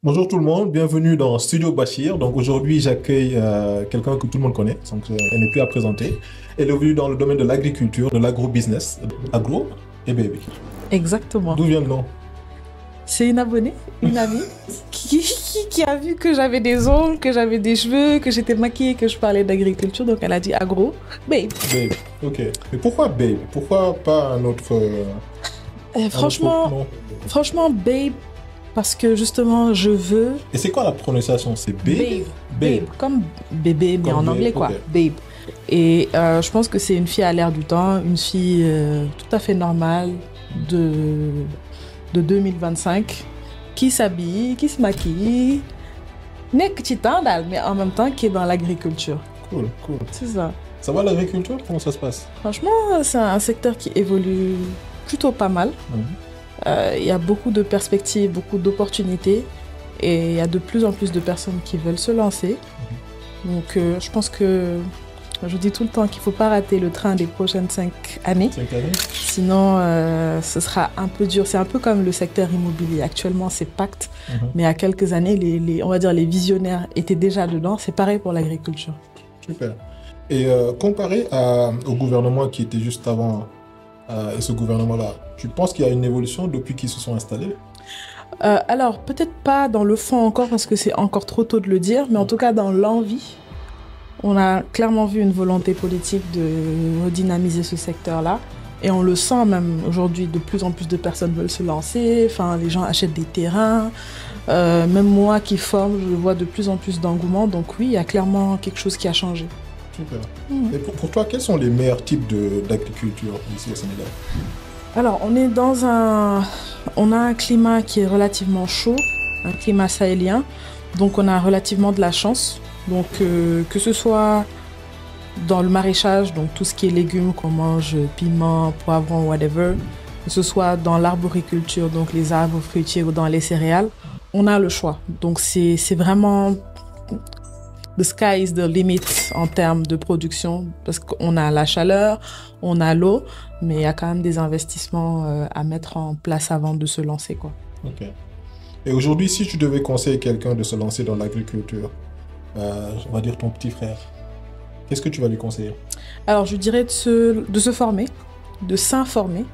Bonjour tout le monde, bienvenue dans Studio Bachir. Donc aujourd'hui, j'accueille quelqu'un que tout le monde connaît, donc elle n'est plus à présenter. Elle est venue dans le domaine de l'agriculture, de l'agro-business, agro et baby. Exactement. D'où vient le nom? C'est une abonnée, une amie, qui a vu que j'avais des ongles, que j'avais des cheveux, que j'étais maquillée, que je parlais d'agriculture. Donc elle a dit agro, babe. Babe, ok. Mais pourquoi babe? Pourquoi pas un autre, Franchement, nom? franchement, babe, parce que justement, je veux. Et c'est quoi la prononciation? C'est babe? Babe, comme bébé, mais Comme en babe, anglais, quoi. ok. Babe. Et je pense que c'est une fille à l'air du temps, une fille tout à fait normale de 2025, qui s'habille, qui se maquille, n'est que titandal, mais en même temps qui est dans l'agriculture. Cool, cool. C'est ça. Ça va l'agriculture? Comment ça se passe? Franchement, c'est un secteur qui évolue plutôt pas mal. Mhm. Il y a beaucoup de perspectives, beaucoup d'opportunités et il y a de plus en plus de personnes qui veulent se lancer. Donc je pense que je dis tout le temps qu'il ne faut pas rater le train des prochaines 5 années. 5 années? Sinon, ce sera un peu dur. C'est un peu comme le secteur immobilier. Actuellement, c'est pacte. Mais il y a quelques années, on va dire les visionnaires étaient déjà dedans. C'est pareil pour l'agriculture. Super. Et comparé au gouvernement qui était juste avant et ce gouvernement-là, tu penses qu'il y a une évolution depuis qu'ils se sont installés? Alors, peut-être pas dans le fond encore, parce que c'est encore trop tôt de le dire, mais en tout cas dans l'envie. On a clairement vu une volonté politique de redynamiser ce secteur-là. Et on le sent même aujourd'hui, de plus en plus de personnes veulent se lancer. Enfin, les gens achètent des terrains. Même moi qui forme, je vois de plus en plus d'engouement. Donc oui, il y a clairement quelque chose qui a changé. Super. Et pour toi, quels sont les meilleurs types d'agriculture ici au Sénégal? Alors, on a un climat qui est relativement chaud, un climat sahélien. Donc on a relativement de la chance. Donc que ce soit dans le maraîchage, donc tout ce qui est légumes qu'on mange, piments, poivrons, whatever, que ce soit dans l'arboriculture, donc les arbres fruitiers ou dans les céréales, on a le choix. Donc c'est vraiment the sky is the limit en termes de production parce qu'on a la chaleur, on a l'eau, mais il y a quand même des investissements à mettre en place avant de se lancer, quoi. Ok. Et aujourd'hui, si tu devais conseiller quelqu'un de se lancer dans l'agriculture, on va dire ton petit frère, qu'est-ce que tu vas lui conseiller? Alors, je dirais de se former, de s'informer.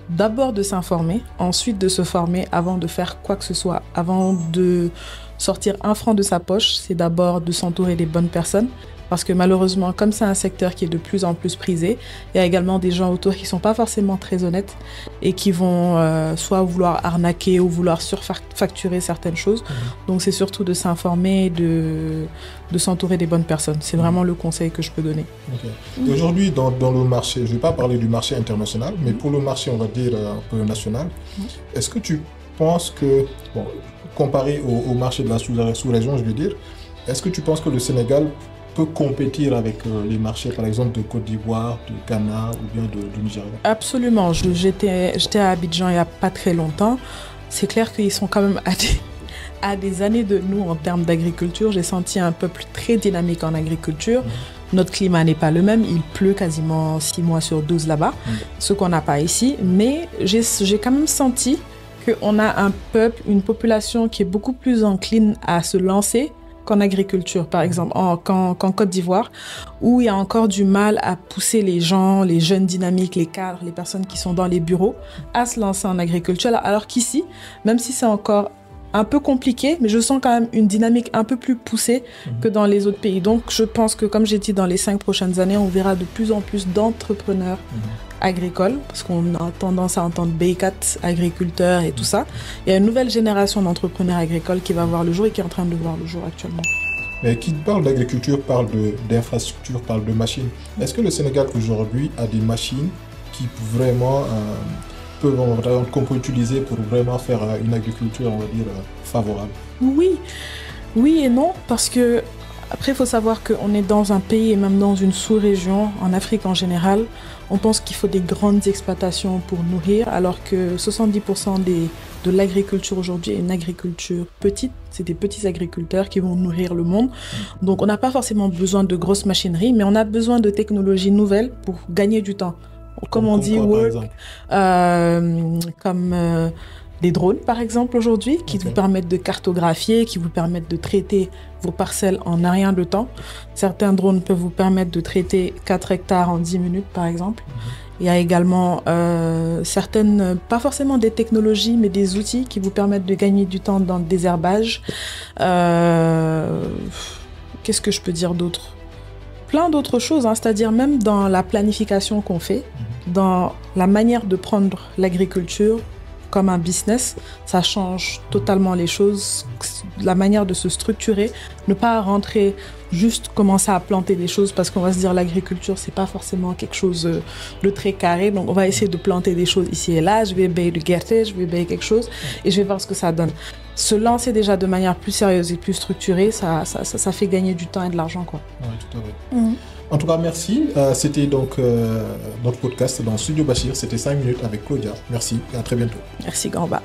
D'abord de s'informer, ensuite de se former avant de faire quoi que ce soit. Avant de sortir un franc de sa poche, c'est d'abord de s'entourer des bonnes personnes. Parce que malheureusement, comme c'est un secteur qui est de plus en plus prisé, il y a également des gens autour qui ne sont pas forcément très honnêtes et qui vont soit vouloir arnaquer ou vouloir surfacturer certaines choses. Donc c'est surtout de s'informer, de s'entourer des bonnes personnes. C'est vraiment le conseil que je peux donner. Okay. Aujourd'hui, dans le marché, je ne vais pas parler du marché international, mais pour le marché, on va dire un peu national, est-ce que tu penses que, bon, comparé au marché de la sous-région, je veux dire, est-ce que tu penses que le Sénégal peut compétir avec les marchés, par exemple, de Côte d'Ivoire, de Ghana ou bien du Nigeria? Absolument. J'étais à Abidjan il n'y a pas très longtemps. C'est clair qu'ils sont quand même à des années de nous en termes d'agriculture. J'ai senti un peuple très dynamique en agriculture. Notre climat n'est pas le même. Il pleut quasiment 6 mois sur 12 là-bas, ce qu'on n'a pas ici. Mais j'ai quand même senti qu'on a un peuple, une population qui est beaucoup plus encline à se lancer qu'en agriculture, par exemple, qu'en Côte d'Ivoire, où il y a encore du mal à pousser les gens, les jeunes dynamiques, les cadres, les personnes qui sont dans les bureaux, à se lancer en agriculture. Alors qu'ici, même si c'est encore un peu compliqué, mais je sens quand même une dynamique un peu plus poussée que dans les autres pays. Donc, je pense que, comme j'ai dit, dans les 5 prochaines années, on verra de plus en plus d'entrepreneurs agricoles, parce qu'on a tendance à entendre B4, agriculteurs et tout ça. Il y a une nouvelle génération d'entrepreneurs agricoles qui va voir le jour et qui est en train de voir le jour actuellement. Mais qui parle d'agriculture, parle d'infrastructure, parle de machines. Est-ce que le Sénégal aujourd'hui a des machines qui vraiment qu'on peut utiliser pour vraiment faire une agriculture, on va dire, favorable? Oui, oui et non, parce que après, il faut savoir qu'on est dans un pays et même dans une sous-région, en Afrique en général, on pense qu'il faut des grandes exploitations pour nourrir, alors que 70% de l'agriculture aujourd'hui est une agriculture petite. C'est des petits agriculteurs qui vont nourrir le monde. Donc, on n'a pas forcément besoin de grosses machineries, mais on a besoin de technologies nouvelles pour gagner du temps. Comme on dit, quoi, work, comme des drones, par exemple, aujourd'hui, qui vous permettent de cartographier, qui vous permettent de traiter vos parcelles en un rien de temps. Certains drones peuvent vous permettre de traiter 4 hectares en 10 minutes, par exemple. Il y a également certaines, pas forcément des technologies, mais des outils qui vous permettent de gagner du temps dans le désherbage. Qu'est-ce que je peux dire d'autre? Plein d'autres choses, hein, c'est-à-dire même dans la planification qu'on fait, dans la manière de prendre l'agriculture comme un business, ça change totalement les choses, la manière de se structurer, ne pas rentrer juste commencer à planter des choses parce qu'on va se dire l'agriculture c'est pas forcément quelque chose de très carré, donc on va essayer de planter des choses ici et là, je vais bailler du gerte, je vais bailler quelque chose et je vais voir ce que ça donne. Se lancer déjà de manière plus sérieuse et plus structurée, ça fait gagner du temps et de l'argent, quoi. Oui, tout à fait. En tout cas, merci. C'était donc notre podcast dans Studio Bachir. C'était 5 minutes avec Claudia. Merci et à très bientôt. Merci, Gamba.